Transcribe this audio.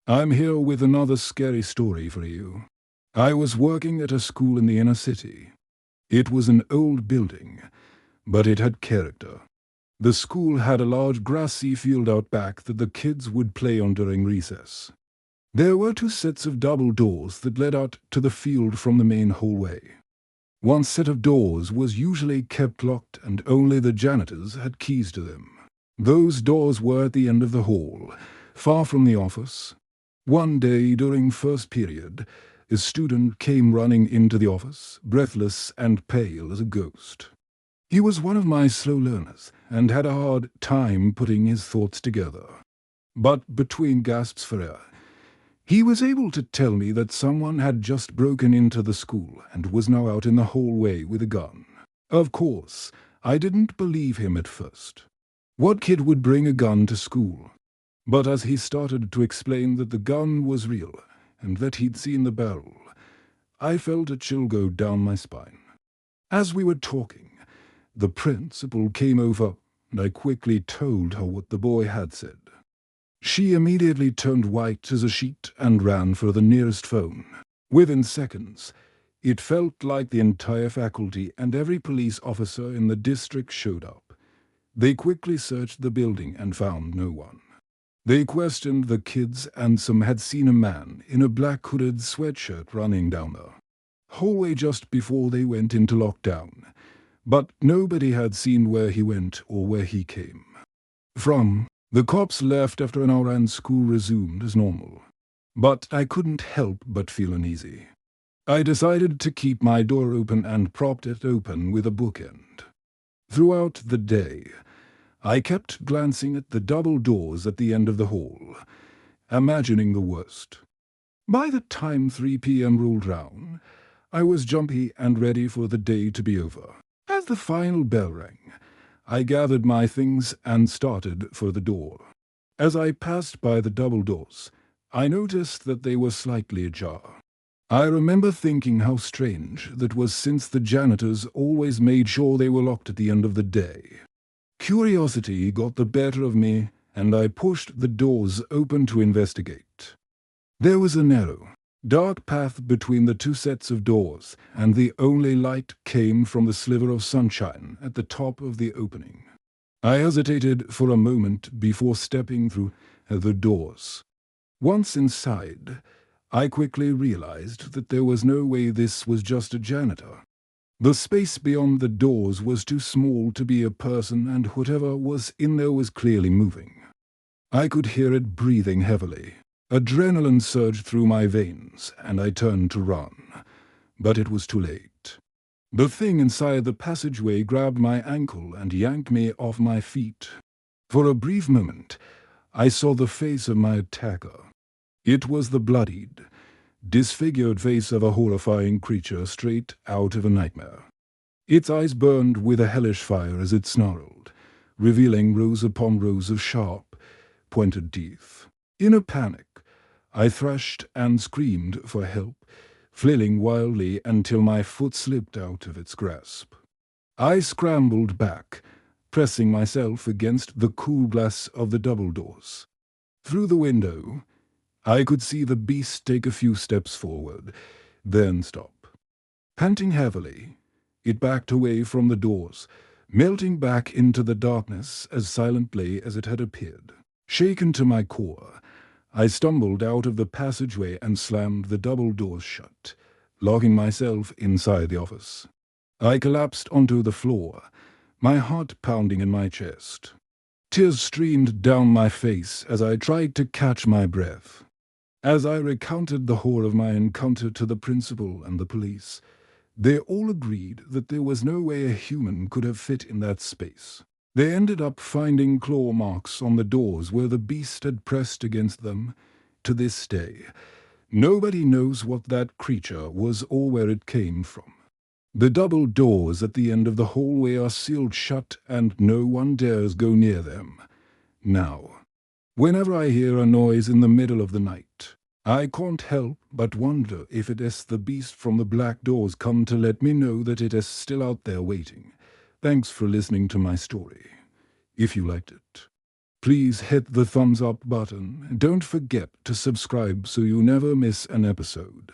I'm here with another scary story for you. I was working at a school in the inner city. It was an old building, but it had character. The school had a large grassy field out back that the kids would play on during recess. There were two sets of double doors that led out to the field from the main hallway. One set of doors was usually kept locked and only the janitors had keys to them. Those doors were at the end of the hall, far from the office. One day during first period, a student came running into the office, breathless and pale as a ghost. He was one of my slow learners and had a hard time putting his thoughts together. But between gasps for air, he was able to tell me that someone had just broken into the school and was now out in the hallway with a gun. Of course, I didn't believe him at first. What kid would bring a gun to school? But as he started to explain that the gun was real and that he'd seen the barrel, I felt a chill go down my spine. As we were talking, the principal came over and I quickly told her what the boy had said. She immediately turned white as a sheet and ran for the nearest phone. Within seconds, it felt like the entire faculty and every police officer in the district showed up. They quickly searched the building and found no one. They questioned the kids and some had seen a man in a black hooded sweatshirt running down the hallway just before they went into lockdown, but nobody had seen where he went or where he came from. The cops left after an hour and school resumed as normal, but I couldn't help but feel uneasy. I decided to keep my door open and propped it open with a bookend. Throughout the day, I kept glancing at the double doors at the end of the hall, imagining the worst. By the time 3 p.m. rolled round, I was jumpy and ready for the day to be over. As the final bell rang, I gathered my things and started for the door. As I passed by the double doors, I noticed that they were slightly ajar. I remember thinking how strange that was since the janitors always made sure they were locked at the end of the day. Curiosity got the better of me, and I pushed the doors open to investigate. There was a narrow, dark path between the two sets of doors, and the only light came from the sliver of sunshine at the top of the opening. I hesitated for a moment before stepping through the doors. Once inside, I quickly realized that there was no way this was just a janitor. The space beyond the doors was too small to be a person, and whatever was in there was clearly moving. I could hear it breathing heavily. Adrenaline surged through my veins, and I turned to run. But it was too late. The thing inside the passageway grabbed my ankle and yanked me off my feet. For a brief moment, I saw the face of my attacker. It was the bloodied, disfigured face of a horrifying creature straight out of a nightmare. Its eyes burned with a hellish fire as it snarled, revealing rows upon rows of sharp, pointed teeth. In a panic, I thrashed and screamed for help, flailing wildly until my foot slipped out of its grasp. I scrambled back, pressing myself against the cool glass of the double doors. Through the window, I could see the beast take a few steps forward, then stop. Panting heavily, it backed away from the doors, melting back into the darkness as silently as it had appeared. Shaken to my core, I stumbled out of the passageway and slammed the double doors shut, locking myself inside the office. I collapsed onto the floor, my heart pounding in my chest. Tears streamed down my face as I tried to catch my breath. As I recounted the horror of my encounter to the principal and the police, they all agreed that there was no way a human could have fit in that space. They ended up finding claw marks on the doors where the beast had pressed against them. To this day, nobody knows what that creature was or where it came from. The double doors at the end of the hallway are sealed shut and no one dares go near them. Now, whenever I hear a noise in the middle of the night, I can't help but wonder if it is the beast from the black doors come to let me know that it is still out there waiting. Thanks for listening to my story. If you liked it, Please hit the thumbs up button. Don't forget to subscribe so you never miss an episode.